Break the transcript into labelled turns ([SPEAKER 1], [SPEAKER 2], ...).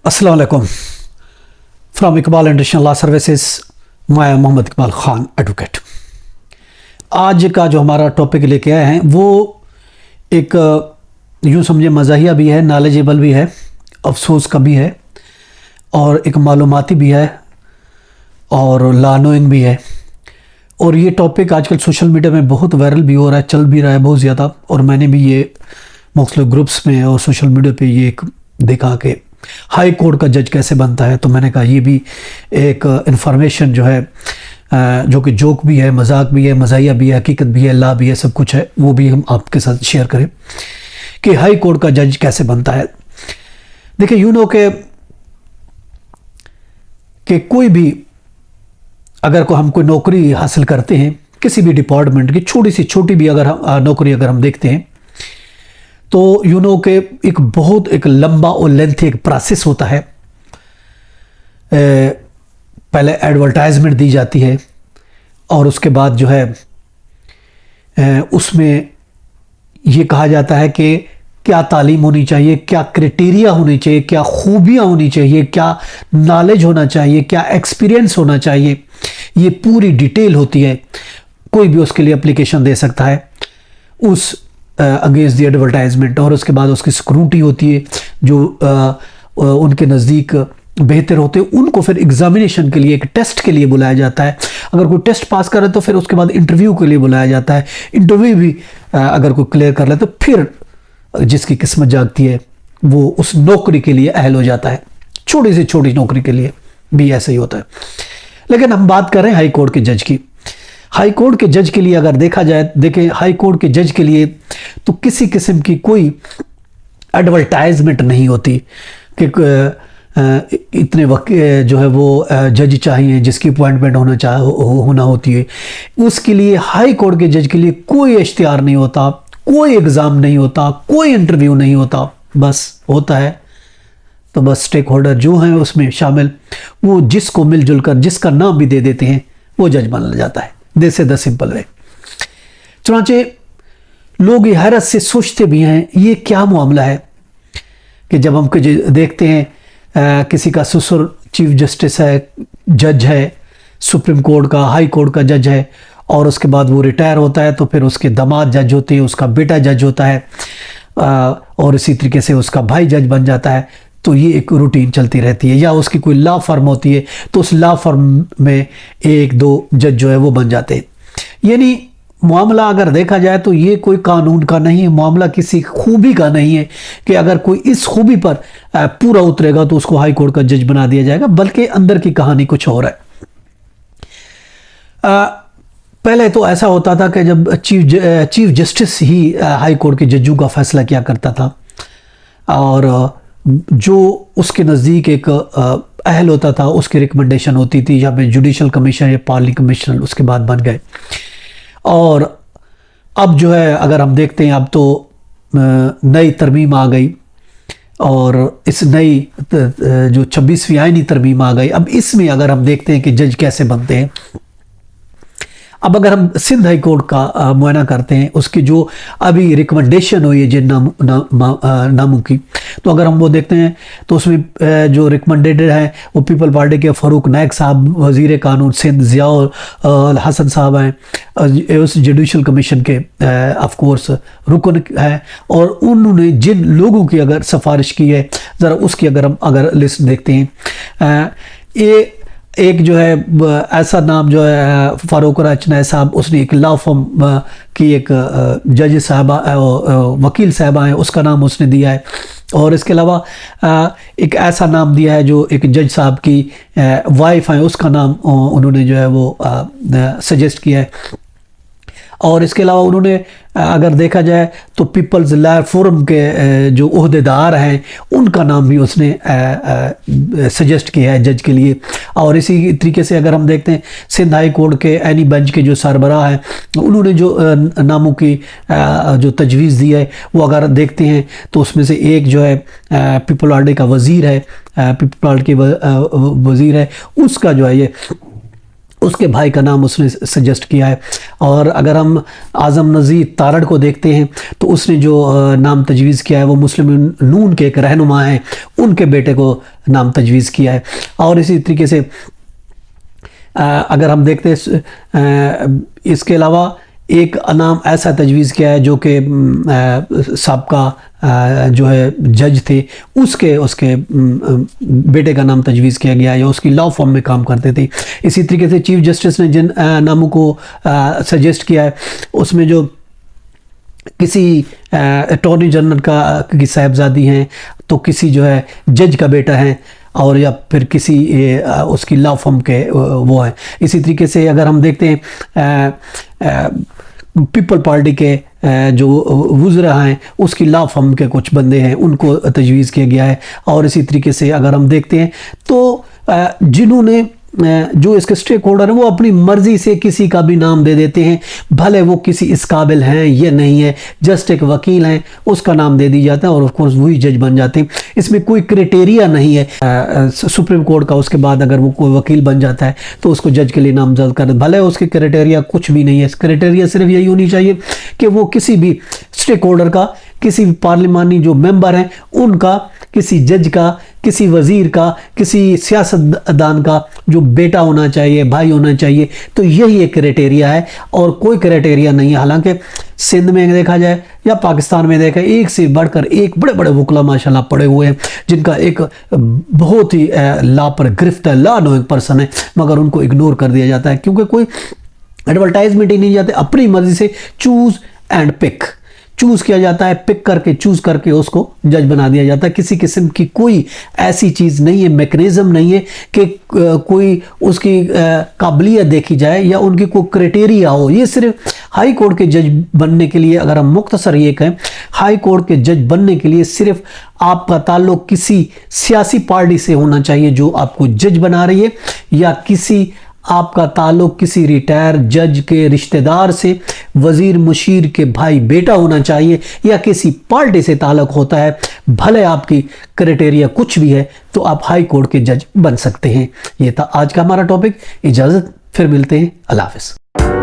[SPEAKER 1] अस्सलाम वालेकुम। From Iqbal international law services, मैं मोहम्मद इकबाल ख़ान एडवोकेट। आज का जो हमारा टॉपिक लेके आए हैं वो एक यूँ समझे मज़ाहिया भी है, नॉलेजेबल भी है, अफसोस का भी है और एक मालूमाती भी है और लॉ नोइंग भी है। और ये टॉपिक आजकल सोशल मीडिया में बहुत वायरल भी हो रहा है, चल भी रहा है बहुत ज़्यादा। और मैंने भी ये मुख्तलिफ ग्रुप्स में और सोशल मीडिया पे ये एक देखा कि हाई कोर्ट का जज कैसे बनता है। तो मैंने कहा ये भी एक इन्फॉर्मेशन जो है, जो कि जोक भी है, मजाक भी है, मज़ाहिया भी है, हकीकत भी है, ला भी है, सब कुछ है, वो भी हम आपके साथ शेयर करें कि हाई कोर्ट का जज कैसे बनता है। देखिए यूँ नो कि कोई भी अगर हम कोई नौकरी हासिल करते हैं किसी भी डिपार्टमेंट की, छोटी सी छोटी भी अगर हम नौकरी अगर हम देखते हैं तो यू नो के एक बहुत एक लंबा और लेंथी एक प्रोसेस होता है। पहले एडवर्टाइजमेंट दी जाती है और उसके बाद जो है उसमें ये कहा जाता है कि क्या तालीम होनी चाहिए, क्या क्राइटेरिया होनी चाहिए, क्या खूबियाँ होनी चाहिए, क्या नॉलेज होना चाहिए, क्या एक्सपीरियंस होना चाहिए। ये पूरी डिटेल होती है। कोई भी उसके लिए एप्लीकेशन दे सकता है उस अगेंस्ट द एडवर्टाइजमेंट। और उसके बाद उसकी स्क्रूटी होती है, जो उनके नज़दीक बेहतर होते हैं उनको फिर एग्जामिनेशन के लिए, एक टेस्ट के लिए बुलाया जाता है। अगर कोई टेस्ट पास करे तो फिर उसके बाद इंटरव्यू के लिए बुलाया जाता है। इंटरव्यू भी अगर कोई क्लियर कर ले तो फिर जिसकी किस्मत जागती है वो उस नौकरी के लिए अहल हो जाता है। छोटी से छोटी नौकरी के लिए भी ऐसा ही होता है। लेकिन हम बात कर रहे हैं हाई कोर्ट के जज की। हाई कोर्ट के जज के लिए अगर देखा जाए, देखें हाई कोर्ट के जज के लिए तो किसी किस्म की कोई एडवर्टाइजमेंट नहीं होती कि इतने वक्त जो है वो जज चाहिए जिसकी अपॉइंटमेंट होना होती है। उसके लिए हाई कोर्ट के जज के लिए कोई इश्तिहार नहीं होता, कोई एग्ज़ाम नहीं होता, कोई इंटरव्यू नहीं होता। बस होता है तो बस स्टेक होल्डर जो हैं उसमें शामिल, वो जिसको मिलजुल कर जिसका नाम भी दे देते हैं वो जज बन जाता है। This is the simple way. चुनांचे लोग ये हैरत से सोचते भी हैं ये क्या मामला है कि जब हम देखते हैं किसी का ससुर चीफ जस्टिस है, जज है, सुप्रीम कोर्ट का, हाई कोर्ट का जज है, और उसके बाद वो रिटायर होता है तो फिर उसके दामाद जज होते हैं, उसका बेटा जज होता है और इसी तरीके से उसका भाई जज बन जाता है। तो ये एक रूटीन चलती रहती है। या उसकी कोई लॉ फर्म होती है तो उस लॉ फर्म में एक दो जज जो है वो बन जाते हैं। यानी मामला अगर देखा जाए तो ये कोई कानून का नहीं है, मामला किसी खूबी का नहीं है कि अगर कोई इस खूबी पर पूरा उतरेगा तो उसको हाई कोर्ट का जज बना दिया जाएगा, बल्कि अंदर की कहानी कुछ और है। पहले तो ऐसा होता था कि जब चीफ जस्टिस ही हाई कोर्ट के जजों का फैसला किया करता था और जो उसके नज़दीक एक अहल होता था उसकी रिकमेंडेशन होती थी, या फिर जुडिशल कमीशन या पार्ली कमिश्नर उसके बाद बन गए। और अब जो है अगर हम देखते हैं अब तो नई तरमीम आ गई और इस नई जो 26वीं आईनी तरमीम आ गई। अब इसमें अगर हम देखते हैं कि जज कैसे बनते हैं, अब अगर हम सिंध हाई कोर्ट का मुआयना करते हैं, उसकी जो अभी रिकमेंडेशन हुई है जिन नामों की, तो अगर हम वो देखते हैं तो उसमें जो रिकमेंडेड है वो पीपल पार्टी के फ़ारूक नायक साहब, वज़ीर कानून सिंध ज़ियाउल हसन साहब हैं, उस जुडिशल कमीशन के ऑफ कोर्स रुकन हैं। और उन्होंने जिन लोगों की अगर सिफारिश की है, ज़रा उसकी अगर लिस्ट देखते हैं, ये एक जो है ऐसा नाम जो है फ़ारूक राचनाय साहब, उसने एक लॉ फर्म की एक जज साहबा वकील साहबा हैं उसका नाम उसने दिया है। और इसके अलावा एक ऐसा नाम दिया है जो एक जज साहब की वाइफ हैं, उसका नाम उन्होंने जो है वो सजेस्ट किया है। और इसके अलावा उन्होंने अगर देखा जाए तो पीपल्स लॉ फोरम के जो ओहदेदार हैं उनका नाम भी उसने सजेस्ट किया है जज के लिए। और इसी तरीके से अगर हम देखते हैं सिंध हाई कोर्ट के एनी बेंच के जो सरबराह हैं उन्होंने जो नामों की जो तजवीज़ दी है वो अगर देखते हैं तो उसमें से एक जो है पीपल पार्टी का वज़ीर है, पीपल पार्टी के वज़ीर है, उसका जो है ये उसके भाई का नाम उसने सजेस्ट किया है। और अगर हम आज़म नज़ीर तारड़ को देखते हैं तो उसने जो नाम तजवीज़ किया है वो मुस्लिम नून के एक रहनुमा हैं, उनके बेटे को नाम तजवीज़ किया है। और इसी तरीके से अगर हम देखते हैं इसके अलावा एक नाम ऐसा तजवीज़ किया है जो कि साबका जो है जज थे, उसके बेटे का नाम तजवीज़ किया गया है, या उसकी लॉ फॉर्म में काम करते थे। इसी तरीके से चीफ जस्टिस ने जिन नामों को सजेस्ट किया है उसमें जो किसी अटॉर्नी जनरल की साहबजादी हैं, तो किसी जो है जज का बेटा है, और या फिर किसी उसकी लॉ फर्म के वो है। इसी तरीके से अगर हम देखते हैं पीपल पार्टी के जो वुज़रा हैं उसकी लॉ फर्म के कुछ बंदे हैं, उनको तजवीज़ किया गया है। और इसी तरीके से अगर हम देखते हैं तो जिन्होंने जो इसके स्टेक होल्डर हैं वो अपनी मर्जी से किसी का भी नाम दे देते हैं, भले वो किसी इस काबिल हैं या नहीं है, जस्ट एक वकील हैं उसका नाम दे दिया जाता है और ऑफ कोर्स वही जज बन जाते हैं। इसमें कोई क्राइटेरिया नहीं है सुप्रीम कोर्ट का। उसके बाद अगर वो कोई वकील बन जाता है तो उसको जज के लिए नामजद कर, भले उसके क्राइटेरिया कुछ भी नहीं है। क्राइटेरिया सिर्फ यही होनी चाहिए कि वो किसी भी स्टेक होल्डर का, किसी भी पार्लिमानी जो मेंबर हैं उनका, किसी जज का, किसी वज़ीर का, किसी सियासतदान का जो बेटा होना चाहिए, भाई होना चाहिए। तो यही एक क्राइटेरिया है और कोई क्राइटेरिया नहीं है। हालांकि सिंध में देखा जाए या पाकिस्तान में देखा, एक से बढ़कर एक बड़े बड़े वकला माशाल्लाह पड़े हुए हैं जिनका एक बहुत ही लॉ पर गिरफ्त है, लॉ नोइंग पर्सन है, मगर उनको इग्नोर कर दिया जाता है क्योंकि कोई एडवर्टाइजमेंट ही नहीं जाते। अपनी मर्जी से चूज एंड पिक, चूज किया जाता है, पिक करके चूज करके उसको जज बना दिया जाता है। किसी किस्म की कोई ऐसी चीज़ नहीं है, मैकेनिज्म नहीं है कि कोई उसकी काबिलियत देखी जाए या उनकी कोई क्राइटेरिया हो। ये सिर्फ हाई कोर्ट के जज बनने के लिए, अगर हम मुख्तसर ये कहें, हाई कोर्ट के जज बनने के लिए सिर्फ आपका ताल्लुक किसी सियासी पार्टी से होना चाहिए जो आपको जज बना रही है, या किसी आपका ताल्लुक किसी रिटायर जज के रिश्तेदार से, वजीर मुशीर के भाई बेटा होना चाहिए, या किसी पार्टी से ताल्लुक होता है। भले आपकी क्राइटेरिया कुछ भी है तो आप हाई कोर्ट के जज बन सकते हैं। ये था आज का हमारा टॉपिक। इजाज़त, फिर मिलते हैं। अल्लाह हाफ़िज़।